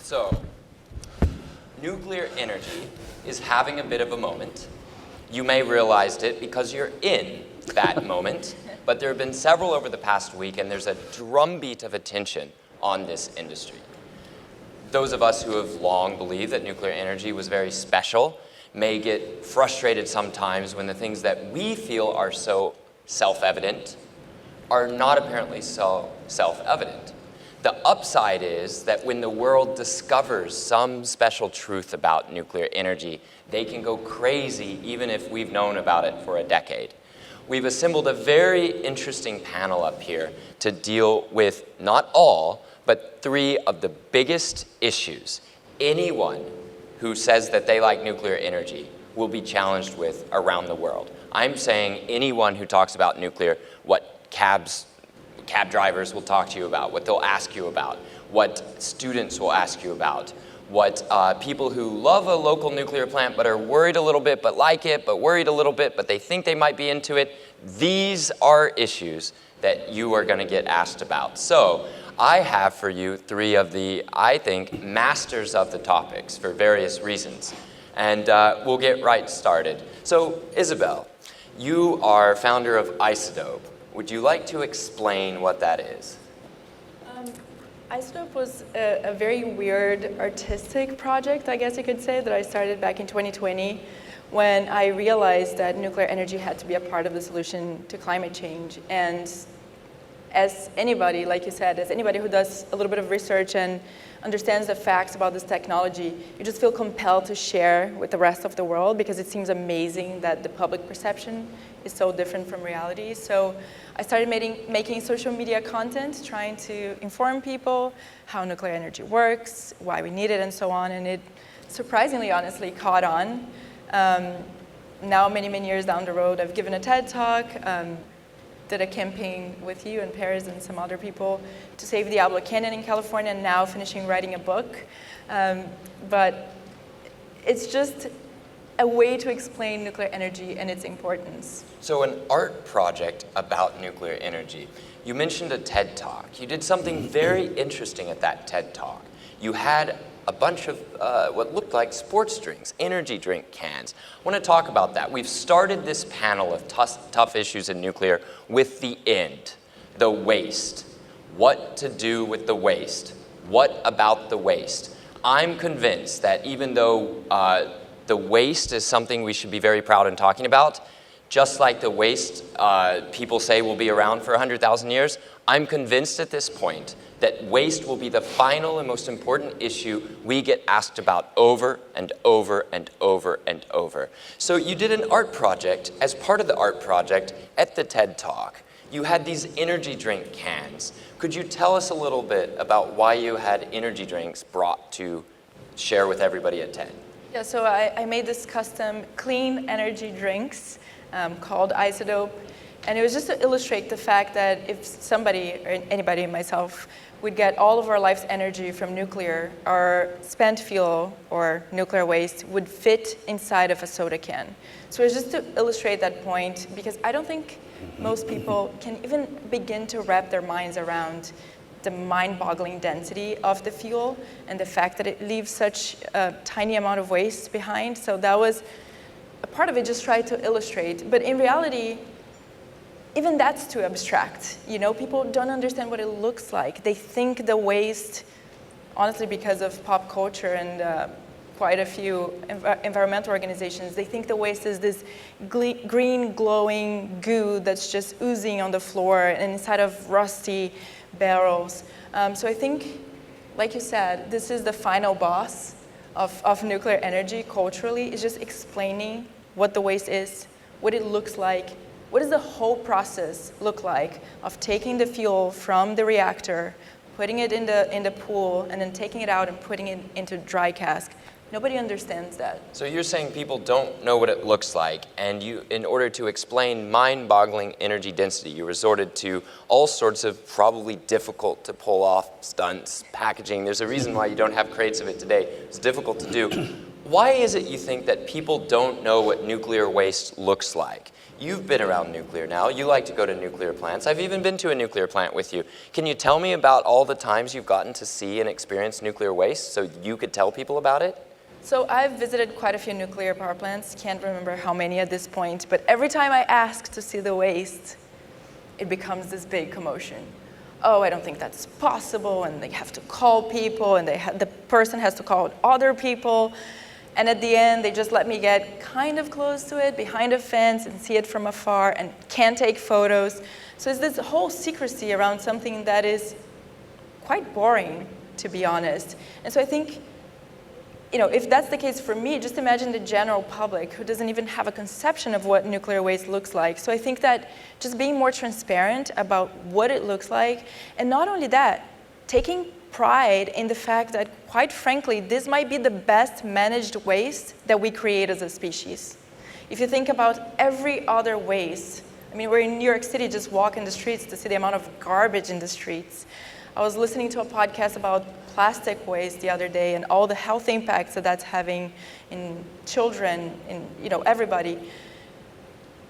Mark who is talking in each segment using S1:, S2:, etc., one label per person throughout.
S1: So, nuclear energy is having a bit of a moment. You may realize it because you're in that moment, but there have been several over the past week, and there's a drumbeat of attention on this industry. Those of us who have long believed that nuclear energy was very special may get frustrated sometimes when the things that we feel are so self-evident are not apparently so self-evident. The upside is that when the world discovers some special truth about nuclear energy, they can go crazy even if we've known about it for a decade. We've assembled a very interesting panel up here to deal with not all, but 3 of the biggest issues anyone who says that they like nuclear energy will be challenged with around the world. I'm saying anyone who talks about nuclear, what cab drivers will talk to you about, what they'll ask you about, what students will ask you about, what people who love a local nuclear plant but are worried a little bit, but like it, but worried a little bit, but they think they might be into it. These are issues that you are going to get asked about. So I have for you 3 of the, I think, masters of the topics for various reasons. And we'll get right started. So, Isabelle, you are founder of Isodope. Would you like to explain what that is?
S2: Isodope was a very weird artistic project, I guess you could say, that I started back in 2020 when I realized that nuclear energy had to be a part of the solution to climate change. And as anybody, like you said, as anybody who does a little bit of research and understands the facts about this technology, you just feel compelled to share with the rest of the world because it seems amazing that the public perception is so different from reality. So I started making social media content, trying to inform people how nuclear energy works, why we need it, and so on. And it surprisingly, honestly, caught on. Now, many, many years down the road, I've given a TED Talk, did a campaign with you and Paris and some other people to save Diablo Canyon in California, and now finishing writing a book. But it's just a way to explain nuclear energy and its importance.
S1: So an art project about nuclear energy. You mentioned a TED Talk. You did something very interesting at that TED Talk. You had a bunch of what looked like sports drinks, energy drink cans. I want to talk about that. We've started this panel of tough issues in nuclear with the end, the waste. What to do with the waste? What about the waste? I'm convinced that even though the waste is something we should be very proud in talking about, just like the waste people say will be around for 100,000 years, I'm convinced at this point that waste will be the final and most important issue we get asked about over and over and over and over. So you did an art project. As part of the art project at the TED Talk, you had these energy drink cans. Could you tell us a little bit about why you had energy drinks brought to share with everybody at TED?
S2: Yeah, so I made this custom clean energy drinks called Isodope. And it was just to illustrate the fact that if somebody, or anybody, myself, would get all of our life's energy from nuclear, our spent fuel or nuclear waste would fit inside of a soda can. So it's just to illustrate that point, because I don't think most people can even begin to wrap their minds around the mind-boggling density of the fuel and the fact that it leaves such a tiny amount of waste behind. So that was a part of it, just tried to illustrate. But in reality, even that's too abstract. You know, people don't understand what it looks like. They think the waste, honestly, because of pop culture and quite a few environmental organizations, they think the waste is this green glowing goo that's just oozing on the floor and inside of rusty barrels. So I think, like you said, this is the final boss of nuclear energy culturally, is just explaining what the waste is, what it looks like. What does the whole process look like of taking the fuel from the reactor, putting it in the pool, and then taking it out and putting it into dry cask? Nobody understands that.
S1: So you're saying people don't know what it looks like, and you, in order to explain mind-boggling energy density, you resorted to all sorts of probably difficult to pull off stunts, packaging. There's a reason why you don't have crates of it today. It's difficult to do. Why is it you think that people don't know what nuclear waste looks like? You've been around nuclear now. You like to go to nuclear plants. I've even been to a nuclear plant with you. Can you tell me about all the times you've gotten to see and experience nuclear waste so you could tell people about it?
S2: So I've visited quite a few nuclear power plants. Can't remember how many at this point. But every time I ask to see the waste, it becomes this big commotion. Oh, I don't think that's possible. And they have to call people. And the person has to call other people. And at the end, they just let me get kind of close to it, behind a fence, and see it from afar, and can't take photos. So it's this whole secrecy around something that is quite boring, to be honest. And so I think, if that's the case for me, just imagine the general public who doesn't even have a conception of what nuclear waste looks like. So I think that just being more transparent about what it looks like, and not only that, taking pride in the fact that, quite frankly, this might be the best managed waste that we create as a species. If you think about every other waste, we're in New York City, just walking the streets to see the amount of garbage in the streets. I was listening to a podcast about plastic waste the other day and all the health impacts that that's having in children, in everybody.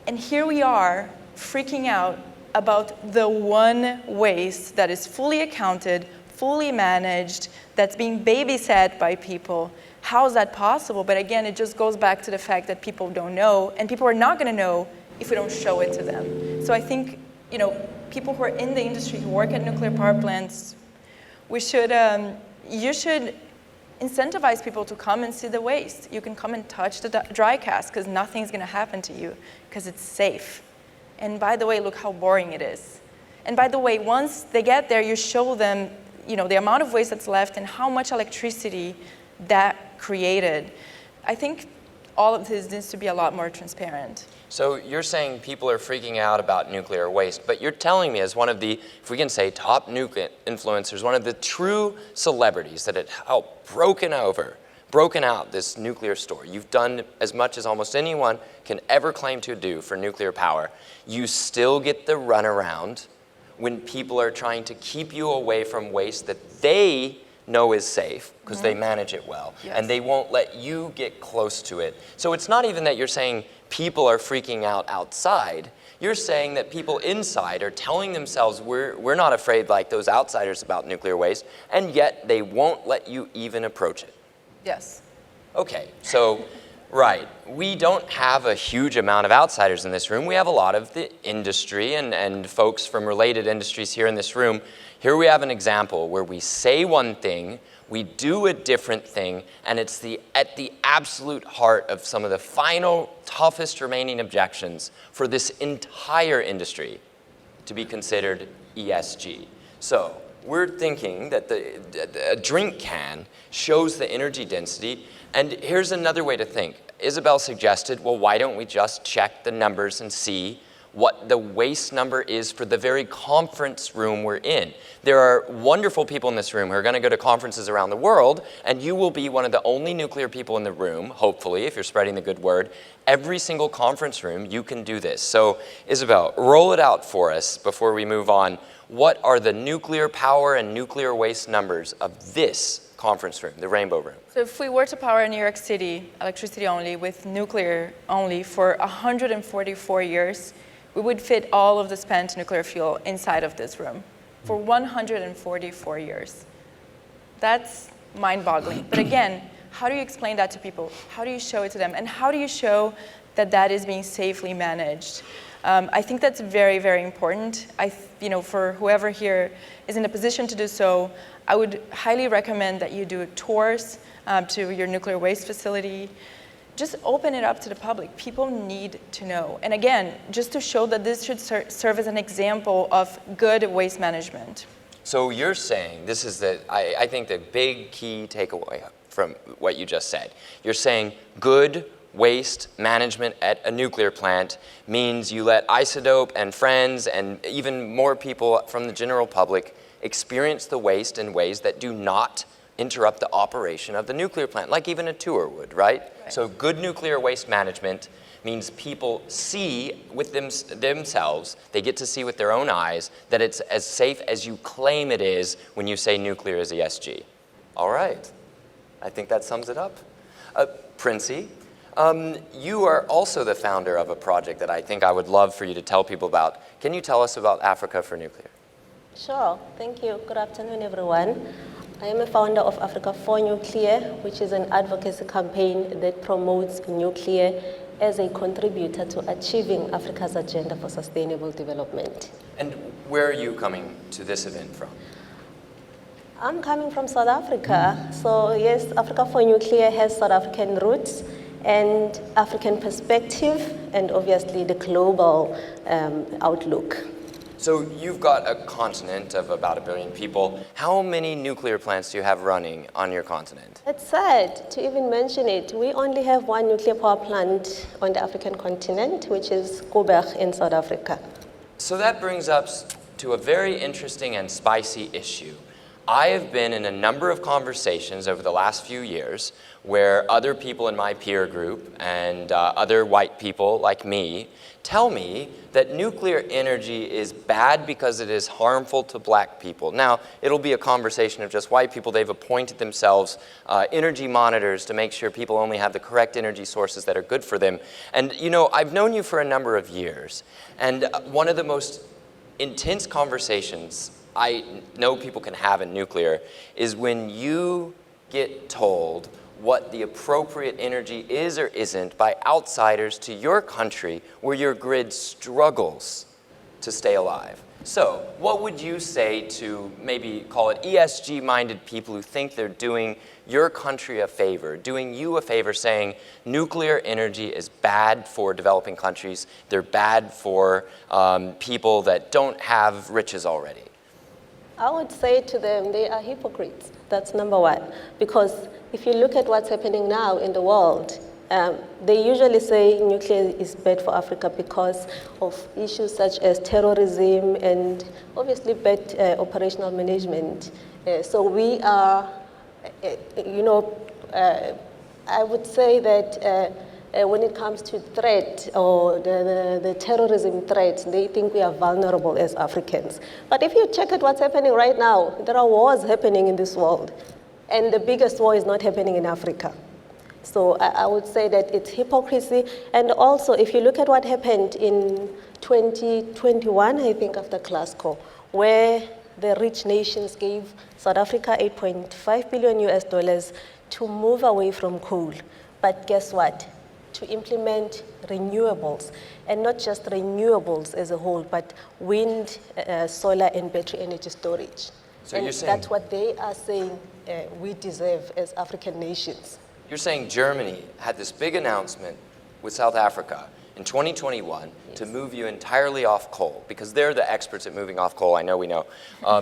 S2: And here we are freaking out about the one waste that is fully accounted, fully managed, that's being babysat by people. How is that possible? But again, it just goes back to the fact that people don't know, and people are not going to know if we don't show it to them. So I think, people who are in the industry, who work at nuclear power plants, you should incentivize people to come and see the waste. You can come and touch the dry cask, because nothing's going to happen to you, because it's safe. And by the way, look how boring it is. And by the way, once they get there, you show them the amount of waste that's left and how much electricity that created. I think all of this needs to be a lot more transparent.
S1: So you're saying people are freaking out about nuclear waste, but you're telling me as one of the, if we can say, top nuclear influencers, one of the true celebrities that have helped broken out this nuclear story. You've done as much as almost anyone can ever claim to do for nuclear power. You still get the runaround when people are trying to keep you away from waste that they know is safe because they manage it well.
S2: Yes.
S1: And they won't let you get close to it. So it's not even that you're saying people are freaking out outside. You're saying that people inside are telling themselves we're not afraid like those outsiders about nuclear waste, and yet they won't let you even approach it.
S2: Yes.
S1: Okay, so right. We don't have a huge amount of outsiders in this room. We have a lot of the industry and folks from related industries here in this room. Here we have an example where we say one thing, we do a different thing, and it's at the absolute heart of some of the final, toughest remaining objections for this entire industry to be considered ESG. So we're thinking that a drink can shows the energy density, and here's another way to think. Isabelle suggested, well, why don't we just check the numbers and see what the waste number is for the very conference room we're in. There are wonderful people in this room who are going to go to conferences around the world, and you will be one of the only nuclear people in the room, hopefully, if you're spreading the good word. Every single conference room, you can do this. So, Isabelle, roll it out for us before we move on. What are the nuclear power and nuclear waste numbers of this conference room, the Rainbow Room?
S2: So if we were to power New York City, electricity only, with nuclear only, for 144 years, we would fit all of the spent nuclear fuel inside of this room for 144 years. That's mind-boggling. But again, how do you explain that to people? How do you show it to them? And how do you show that that is being safely managed? I think that's very, very important. For whoever here is in a position to do so, I would highly recommend that you do tours to your nuclear waste facility. Just open it up to the public. People need to know. And again, just to show that this should serve as an example of good waste management.
S1: So you're saying, this is I think the big key takeaway from what you just said. You're saying good waste management at a nuclear plant means you let Isodope and friends and even more people from the general public experience the waste in ways that do not interrupt the operation of the nuclear plant, like even a tour would, right? So good nuclear waste management means people see with themselves, they get to see with their own eyes that it's as safe as you claim it is when you say nuclear is ESG. All right, I think that sums it up. Princey, You are also the founder of a project that I think I would love for you to tell people about. Can you tell us about Africa for Nuclear?
S3: Sure, thank you. Good afternoon, everyone. I am a founder of Africa for Nuclear, which is an advocacy campaign that promotes nuclear as a contributor to achieving Africa's agenda for sustainable development.
S1: And where are you coming to this event from?
S3: I'm coming from South Africa. So yes, Africa for Nuclear has South African roots and African perspective, and obviously the global outlook.
S1: So you've got a continent of about 1 billion people. How many nuclear plants do you have running on your continent?
S3: It's sad to even mention it. We only have one nuclear power plant on the African continent, which is Koeberg in South Africa.
S1: So that brings us to a very interesting and spicy issue. I have been in a number of conversations over the last few years where other people in my peer group and other white people like me tell me that nuclear energy is bad because it is harmful to black people. Now, it'll be a conversation of just white people. They've appointed themselves energy monitors to make sure people only have the correct energy sources that are good for them. And you know, I've known you for a number of years, and one of the most intense conversations I know people can have in nuclear is when you get told what the appropriate energy is or isn't by outsiders to your country where your grid struggles to stay alive. So what would you say to maybe call it ESG-minded people who think they're doing your country a favor, doing you a favor, saying nuclear energy is bad for developing countries, they're bad for people that don't have riches already?
S3: I would say to them, they are hypocrites. That's number one. Because if you look at what's happening now in the world, they usually say nuclear is bad for Africa because of issues such as terrorism and obviously bad operational management. So we are, I would say that when it comes to threat or the terrorism threats, they think we are vulnerable as Africans. But if you check at what's happening right now, there are wars happening in this world. And the biggest war is not happening in Africa. So I would say that it's hypocrisy. And also, if you look at what happened in 2021, I think after Glasgow, where the rich nations gave South Africa $8.5 billion to move away from coal. But guess what? To implement renewables, and not just renewables as a whole, but wind, solar, and battery energy storage.
S1: So
S3: and
S1: you're saying
S3: that's what they are saying we deserve as African nations.
S1: You're saying Germany had this big announcement with South Africa in 2021 to move you entirely off coal, because they're the experts at moving off coal, I know we know.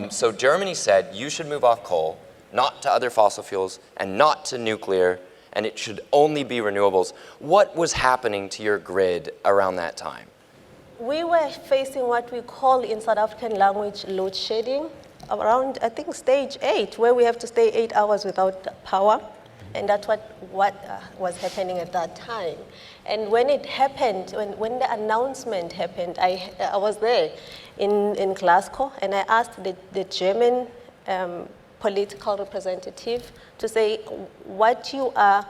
S1: So Germany said you should move off coal, not to other fossil fuels, and not to nuclear, and it should only be renewables. What was happening to your grid around that time?
S3: We were facing what we call in South African language load shedding around, I think, stage 8, where we have to stay 8 hours without power. And that's what was happening at that time. And when it happened, when the announcement happened, I was there in Glasgow, and I asked the German political representative to say, what you are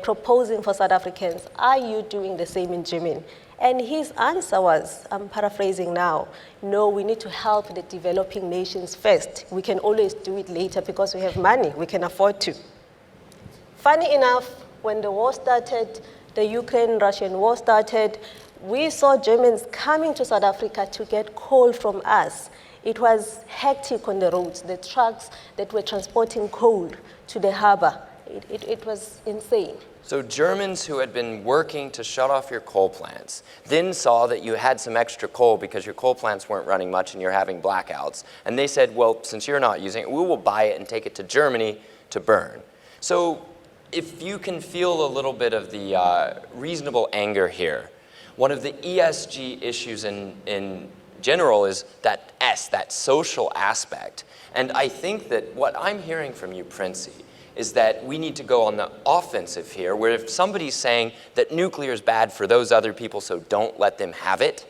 S3: proposing for South Africans, are you doing the same in Germany? And his answer was, I'm paraphrasing now, no, we need to help the developing nations first. We can always do it later because we have money, we can afford to. Funny enough, when the war started, the Ukraine-Russian war started, we saw Germans coming to South Africa to get coal from us. It was hectic on the roads, the trucks that were transporting coal to the harbor. It was insane.
S1: So Germans who had been working to shut off your coal plants then saw that you had some extra coal because your coal plants weren't running much and you're having blackouts. And they said, well, since you're not using it, we will buy it and take it to Germany to burn. So if you can feel a little bit of the reasonable anger here, one of the ESG issues in general is that that social aspect. And I think that what I'm hearing from you, Princey, is that we need to go on the offensive here, where if somebody's saying that nuclear is bad for those other people, so don't let them have it,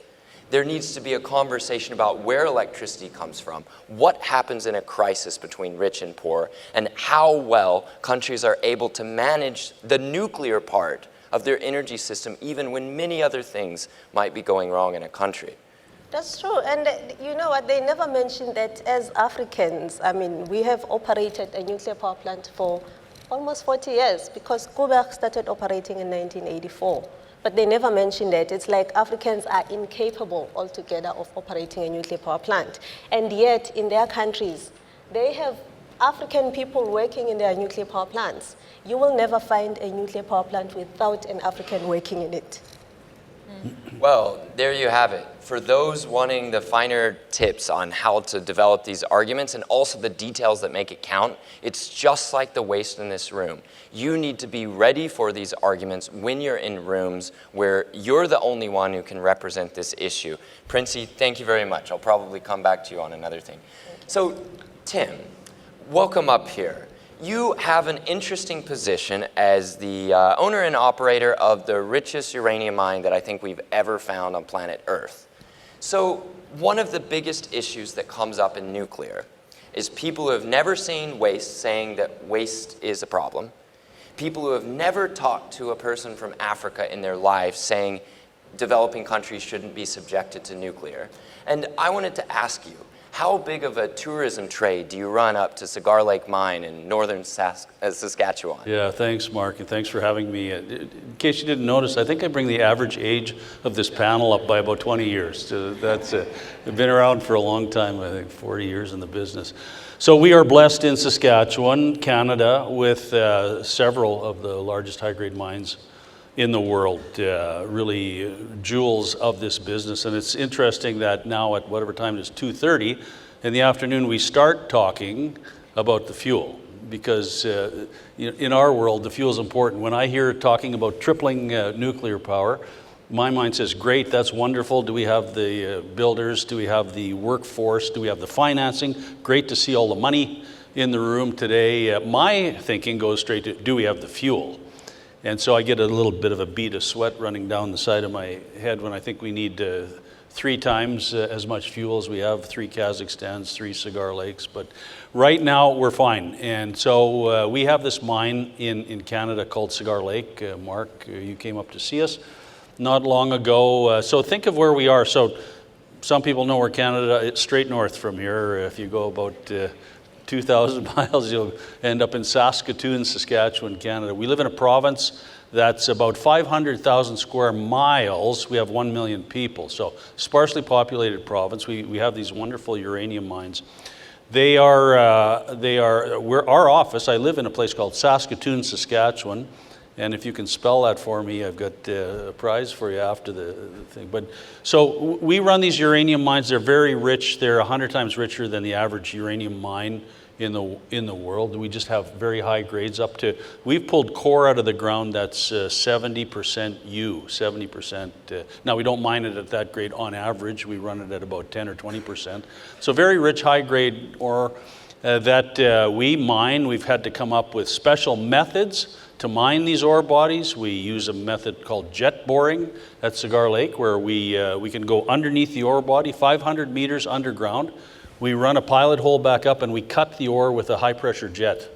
S1: there needs to be a conversation about where electricity comes from, what happens in a crisis between rich and poor, and how well countries are able to manage the nuclear part of their energy system, even when many other things might be going wrong in a country.
S3: That's true, and you know what, they never mentioned that as Africans, I mean, we have operated a nuclear power plant for almost 40 years, because Kuba started operating in 1984. But they never mentioned that. It's like Africans are incapable altogether of operating a nuclear power plant. And yet, in their countries, they have African people working in their nuclear power plants. You will never find a nuclear power plant without an African working in it.
S1: Well, there you have it. For those wanting the finer tips on how to develop these arguments and also the details that make it count, it's just like the waste in this room. You need to be ready for these arguments when you're in rooms where you're the only one who can represent this issue. Princey, thank you very much. I'll probably come back to you on another thing. So, Tim, welcome up here. You have an interesting position as the owner and operator of the richest uranium mine that I think we've ever found on planet Earth. So one of the biggest issues that comes up in nuclear is people who have never seen waste saying that waste is a problem, people who have never talked to a person from Africa in their lives saying developing countries shouldn't be subjected to nuclear. And I wanted to ask you, how big of a tourism trade do you run up to Cigar Lake Mine in northern Saskatchewan?
S4: Yeah, thanks, Mark, and thanks for having me. In case you didn't notice, I think I bring the average age of this panel up by about 20 years. So I've been around for a long time, I think 40 years in the business. So we are blessed in Saskatchewan, Canada, with several of the largest high-grade mines in the world, really jewels of this business. And it's interesting that now at whatever time it is, 2:30 in the afternoon, we start talking about the fuel, because in our world, the fuel is important. When I hear talking about tripling nuclear power, my mind says, great, that's wonderful. Do we have the builders? Do we have the workforce? Do we have the financing? Great to see all the money in the room today. My thinking goes straight to, do we have the fuel? And so I get a little bit of a bead of sweat running down the side of my head when I think we need 3 times as much fuel as we have, 3 Kazakhstans, 3 Cigar Lakes. But right now we're fine. And so we have this mine in Canada called Cigar Lake. Mark, you came up to see us not long ago. So think of where we are. So some people know where Canada, it's straight north from here. If you go about 2,000 miles, you'll end up in Saskatoon, Saskatchewan, Canada. We live in a province that's about 500,000 square miles. We have 1 million people, so sparsely populated province. We have these wonderful uranium mines. We're our office. I live in a place called Saskatoon, Saskatchewan, and if you can spell that for me, I've got a prize for you after the thing. But so we run these uranium mines. They're very rich. They're 100 times richer than the average uranium mine in the world. We just have very high grades up to, we've pulled core out of the ground that's 70% U, 70%. Now we don't mine it at that grade on average. We run it at about 10 or 20%. So very rich, high grade ore that we mine. We've had to come up with special methods to mine these ore bodies. We use a method called jet boring at Cigar Lake, where we can go underneath the ore body, 500 meters underground. We run a pilot hole back up and we cut the ore with a high pressure jet,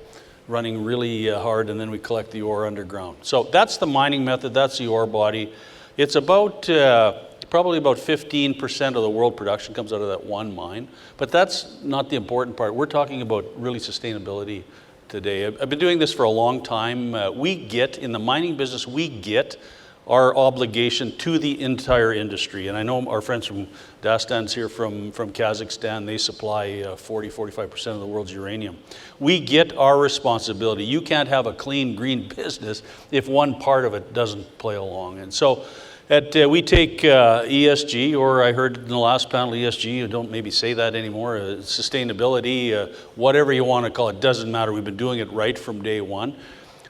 S4: running really hard, and then we collect the ore underground. So that's the mining method, that's the ore body. It's about, probably about 15% of the world production comes out of that one mine, but that's not the important part. We're talking about really sustainability today. I've been doing this for a long time. In the mining business, we get our obligation to the entire industry. And I know our friends from Dastan's here from Kazakhstan, they supply 40-45% of the world's uranium. We get our responsibility. You can't have a clean, green business if one part of it doesn't play along. And so we take ESG, or I heard in the last panel, ESG, you don't maybe say that anymore, sustainability, whatever you want to call it, doesn't matter. We've been doing it right from day one.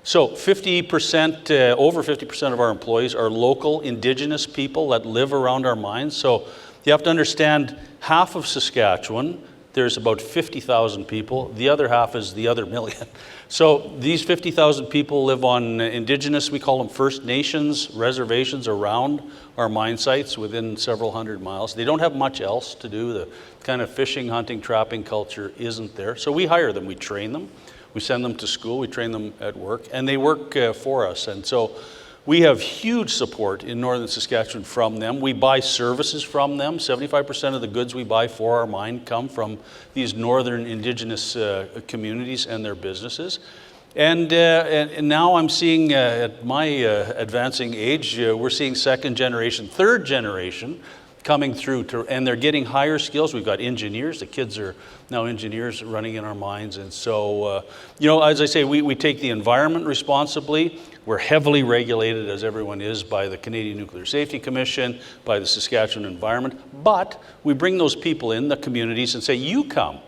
S4: So 50%, over 50% of our employees are local indigenous people that live around our mines. So you have to understand, half of Saskatchewan, there's about 50,000 people. The other half is the other million. So these 50,000 people live on indigenous, we call them First Nations reservations around our mine sites within several hundred miles. They don't have much else to do. The kind of fishing, hunting, trapping culture isn't there. So we hire them, we train them. We send them to school, we train them at work, and they work for us. And so We have huge support in northern Saskatchewan from them. We buy services from them. 75% of the goods we buy for our mine come from these northern Indigenous communities and their businesses. And now I'm seeing, at my advancing age, we're seeing second generation, third generation coming through, and they're getting higher skills. We've got engineers. The kids are now engineers running in our mines. And so, as I say, we take the environment responsibly. We're heavily regulated, as everyone is, by the Canadian Nuclear Safety Commission, by the Saskatchewan Environment. But we bring those people in the communities and say, you come.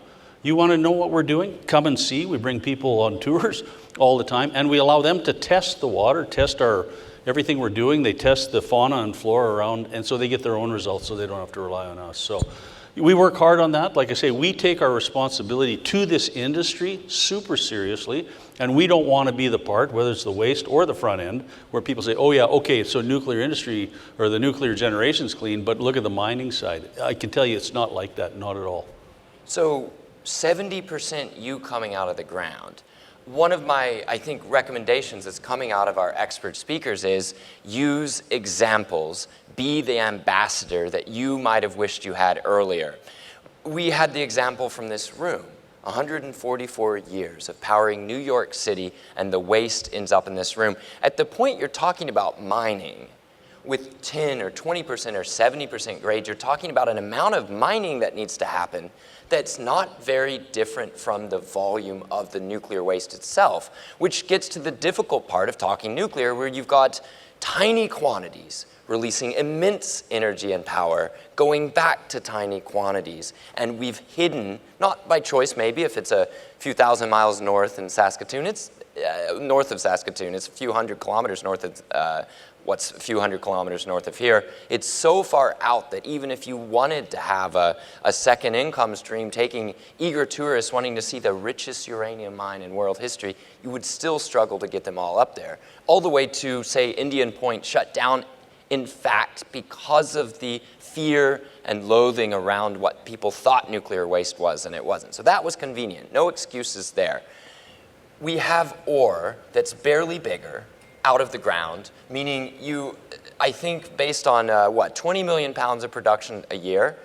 S4: You want to know what we're doing? Come and see. We bring people on tours all the time, and we allow them to test the water, test everything we're doing. They test the fauna and flora around, and so they get their own results, so they don't have to rely on us. So we work hard on that. Like I say, we take our responsibility to this industry super seriously, and we don't want to be the part, whether it's the waste or the front end, where people say, oh yeah, okay, so nuclear industry or the nuclear generation's clean, but look at the mining side. I can tell you it's not like that, not at all.
S1: So 70% you coming out of the ground. One of my, I think, recommendations that's coming out of our expert speakers is use examples, be the ambassador that you might have wished you had earlier. We had the example from this room, 144 years of powering New York City, and the waste ends up in this room. At the point you're talking about mining, with 10 or 20% or 70% grade, you're talking about an amount of mining that needs to happen that's not very different from the volume of the nuclear waste itself, which gets to the difficult part of talking nuclear, where you've got tiny quantities releasing immense energy and power, going back to tiny quantities. And we've hidden, not by choice maybe, if it's a few thousand miles north in Saskatoon, it's north of Saskatoon, it's a few hundred kilometers north of what's a few hundred kilometers north of here. It's so far out that even if you wanted to have a second income stream, taking eager tourists wanting to see the richest uranium mine in world history, you would still struggle to get them all up there. All the way to, say, Indian Point shut down, in fact, because of the fear and loathing around what people thought nuclear waste was, and it wasn't. So that was convenient. No excuses there. We have ore that's barely bigger, out of the ground, meaning I think based on 20 million pounds of production a year,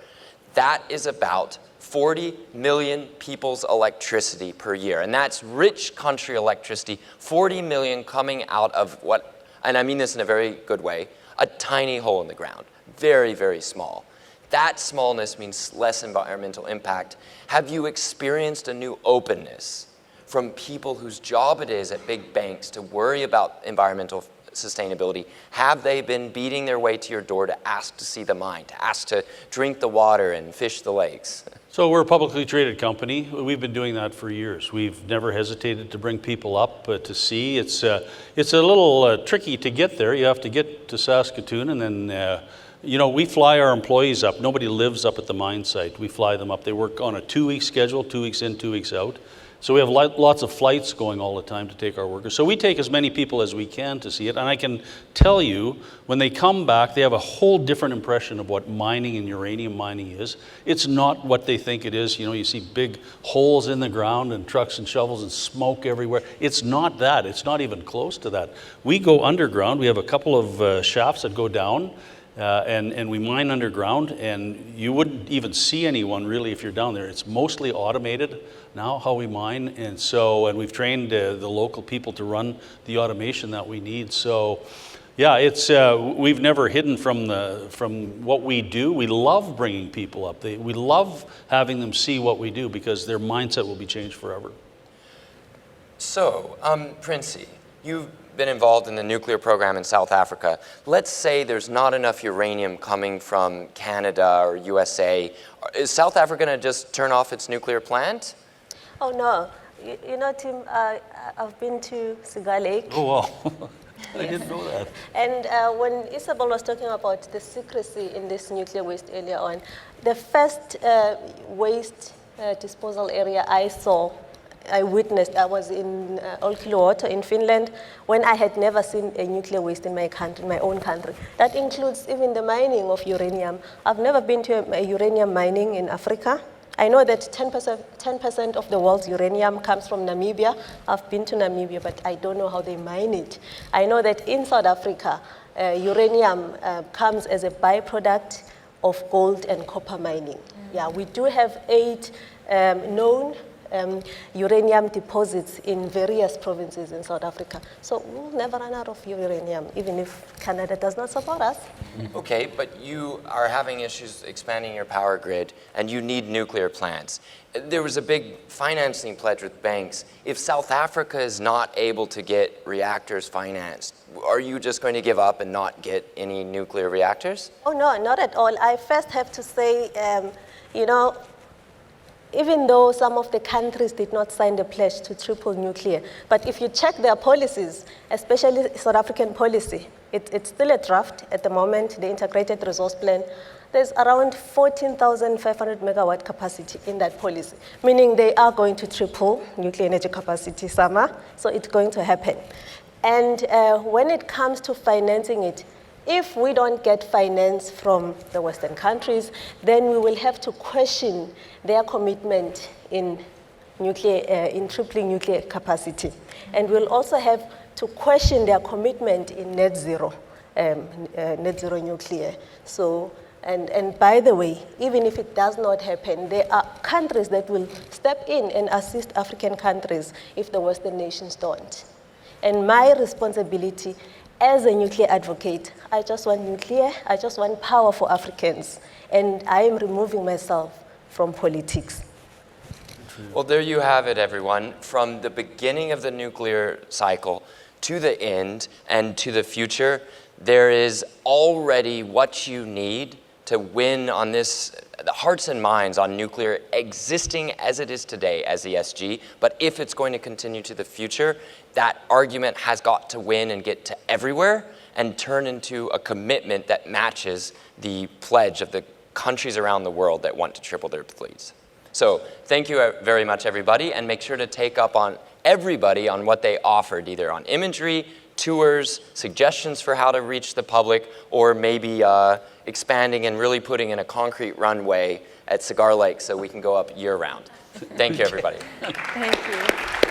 S1: that is about 40 million people's electricity per year. And that's rich country electricity, 40 million coming out of what, and I mean this in a very good way, a tiny hole in the ground, very, very small. That smallness means less environmental impact. Have you experienced a new openness from people whose job it is at big banks to worry about environmental sustainability? Have they been beating their way to your door to ask to see the mine, to ask to drink the water and fish the lakes?
S4: So we're a publicly traded company. We've been doing that for years. We've never hesitated to bring people up to see. It's a little tricky to get there. You have to get to Saskatoon, and then we fly our employees up. Nobody lives up at the mine site. We fly them up. They work on a 2-week schedule, 2 weeks in, 2 weeks out. So we have lots of flights going all the time to take our workers. So we take as many people as we can to see it. And I can tell you, when they come back, they have a whole different impression of what mining and uranium mining is. It's not what they think it is. You see big holes in the ground and trucks and shovels and smoke everywhere. It's not that. It's not even close to that. We go underground. We have a couple of shafts that go down. And we mine underground, and you wouldn't even see anyone really if you're down there. It's mostly automated now, how we mine, and we've trained the local people to run the automation that we need. So, yeah, it's we've never hidden from what we do. We love bringing people up. We love having them see what we do, because their mindset will be changed forever.
S1: So, Princey, you've been involved in the nuclear program in South Africa. Let's say there's not enough uranium coming from Canada or USA. Is South Africa going to just turn off its nuclear plant?
S3: Oh, no. Tim, I've been to Cigar Lake.
S4: Oh, wow. I didn't know that.
S3: And when Isabelle was talking about the secrecy in this nuclear waste earlier on, the first waste disposal area I witnessed, I was in Olkiluoto in Finland, when I had never seen a nuclear waste in my country, my own country. That includes even the mining of uranium. I've never been to a uranium mining in Africa. I know that 10% of the world's uranium comes from Namibia. I've been to Namibia, but I don't know how they mine it. I know that in South Africa, uranium comes as a byproduct of gold and copper mining. Yeah, we do have 8 known uranium deposits in various provinces in South Africa. So we'll never run out of uranium, even if Canada does not support us.
S1: Okay, but you are having issues expanding your power grid, and you need nuclear plants. There was a big financing pledge with banks. If South Africa is not able to get reactors financed, are you just going to give up and not get any nuclear reactors?
S3: Oh, no, not at all. I first have to say, you know, even though some of the countries did not sign the pledge to triple nuclear, but if you check their policies, especially South African policy, it's still a draft at the moment, the integrated resource plan. There's around 14,500 megawatt capacity in that policy, meaning they are going to triple nuclear energy capacity summer, so it's going to happen. And when it comes to financing it, if we don't get finance from the Western countries, then we will have to question their commitment in tripling nuclear capacity. And we'll also have to question their commitment in net zero nuclear. So, and by the way, even if it does not happen, there are countries that will step in and assist African countries if the Western nations don't. And my responsibility as a nuclear advocate, I just want nuclear, I just want power for Africans, and I am removing myself from politics.
S1: Well, there you have it, everyone. From the beginning of the nuclear cycle to the end and to the future, there is already what you need to win on this, the hearts and minds on nuclear existing as it is today as ESG, but if it's going to continue to the future, that argument has got to win and get to everywhere and turn into a commitment that matches the pledge of the countries around the world that want to triple their fleets. So thank you very much, everybody, and make sure to take up on everybody on what they offered, either on imagery, tours, suggestions for how to reach the public, or maybe expanding and really putting in a concrete runway at Cigar Lake so we can go up year-round. Thank you, everybody.
S2: Thank you.